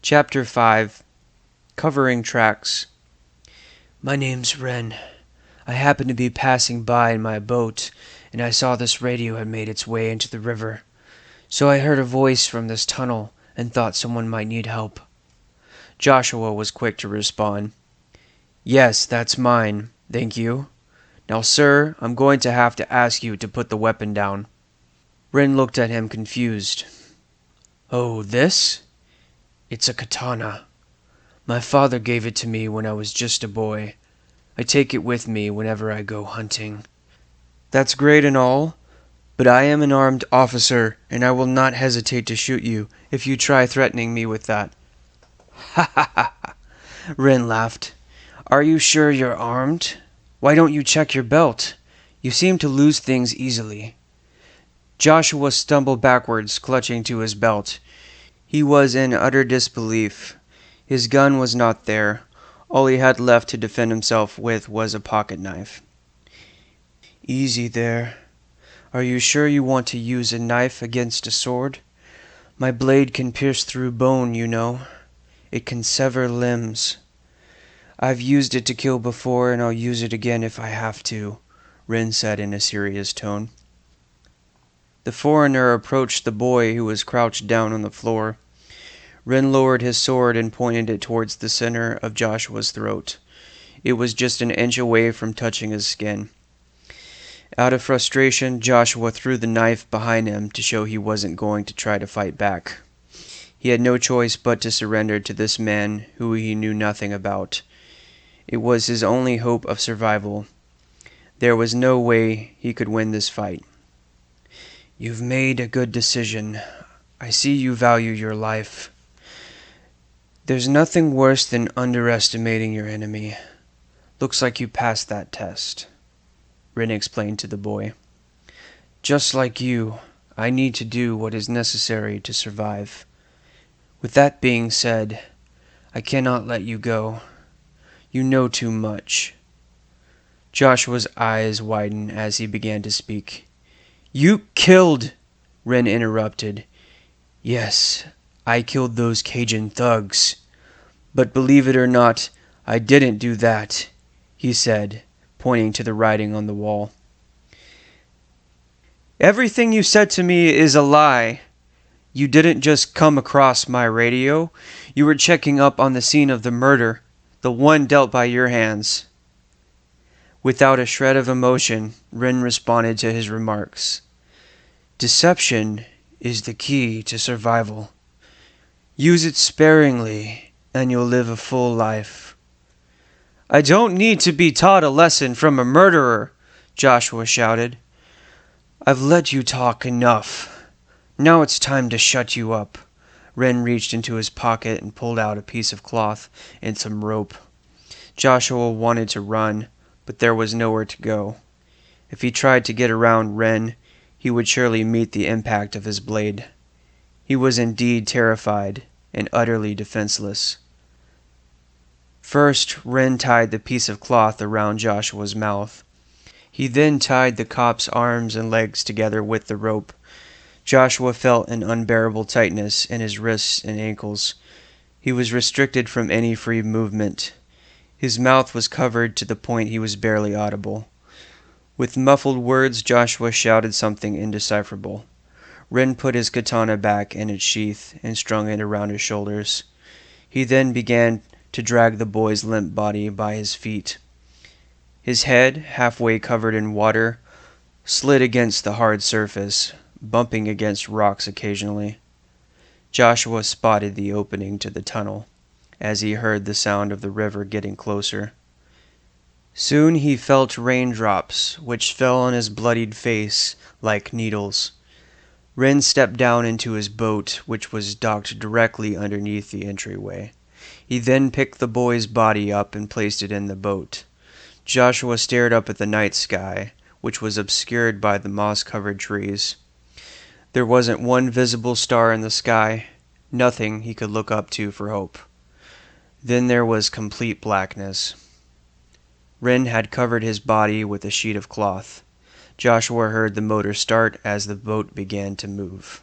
Chapter 5. Covering Tracks. My name's Ren. I happened to be passing by in my boat, and I saw this radio had made its way into the river. So I heard a voice from this tunnel and thought someone might need help. Joshua was quick to respond. Yes, that's mine. Thank you. Now, sir, I'm going to have to ask you to put the weapon down. Ren looked at him confused. Oh, this? It's a katana. My father gave it to me when I was just a boy. I take it with me whenever I go hunting. That's great and all, but I am an armed officer, and I will not hesitate to shoot you if you try threatening me with that. Ha ha ha! Ren laughed. Are you sure you're armed? Why don't you check your belt? You seem to lose things easily. Joshua stumbled backwards, clutching to his belt. He was in utter disbelief. His gun was not there. All he had left to defend himself with was a pocket knife. Easy there. Are you sure you want to use a knife against a sword? My blade can pierce through bone, you know. It can sever limbs. I've used it to kill before, and I'll use it again if I have to, Ren said in a serious tone. The foreigner approached the boy who was crouched down on the floor. Ren lowered his sword and pointed it towards the center of Joshua's throat. It was just an inch away from touching his skin. Out of frustration, Joshua threw the knife behind him to show he wasn't going to try to fight back. He had no choice but to surrender to this man who he knew nothing about. It was his only hope of survival. There was no way he could win this fight. You've made a good decision. I see you value your life. There's nothing worse than underestimating your enemy. Looks like you passed that test, Ren explained to the boy. Just like you, I need to do what is necessary to survive. With that being said, I cannot let you go. You know too much. Joshua's eyes widened as he began to speak. You killed, Ren interrupted. Yes, I killed those Cajun thugs. But believe it or not, I didn't do that, he said, pointing to the writing on the wall. Everything you said to me is a lie. You didn't just come across my radio. You were checking up on the scene of the murder, the one dealt by your hands. Without a shred of emotion, Ren responded to his remarks. Deception is the key to survival. Use it sparingly, and you'll live a full life. I don't need to be taught a lesson from a murderer, Joshua shouted. I've let you talk enough. Now it's time to shut you up. Ren reached into his pocket and pulled out a piece of cloth and some rope. Joshua wanted to run, but there was nowhere to go. If he tried to get around Ren, he would surely meet the impact of his blade. He was indeed terrified and utterly defenseless. First, Ren tied the piece of cloth around Joshua's mouth. He then tied the cop's arms and legs together with the rope. Joshua felt an unbearable tightness in his wrists and ankles. He was restricted from any free movement. His mouth was covered to the point he was barely audible. With muffled words, Joshua shouted something indecipherable. Ren put his katana back in its sheath and strung it around his shoulders. He then began to drag the boy's limp body by his feet. His head, halfway covered in water, slid against the hard surface, bumping against rocks occasionally. Joshua spotted the opening to the tunnel as he heard the sound of the river getting closer. Soon he felt raindrops, which fell on his bloodied face like needles. Ren stepped down into his boat, which was docked directly underneath the entryway. He then picked the boy's body up and placed it in the boat. Joshua stared up at the night sky, which was obscured by the moss-covered trees. There wasn't one visible star in the sky, nothing he could look up to for hope. Then there was complete blackness. Ren had covered his body with a sheet of cloth. Joshua heard the motor start as the boat began to move.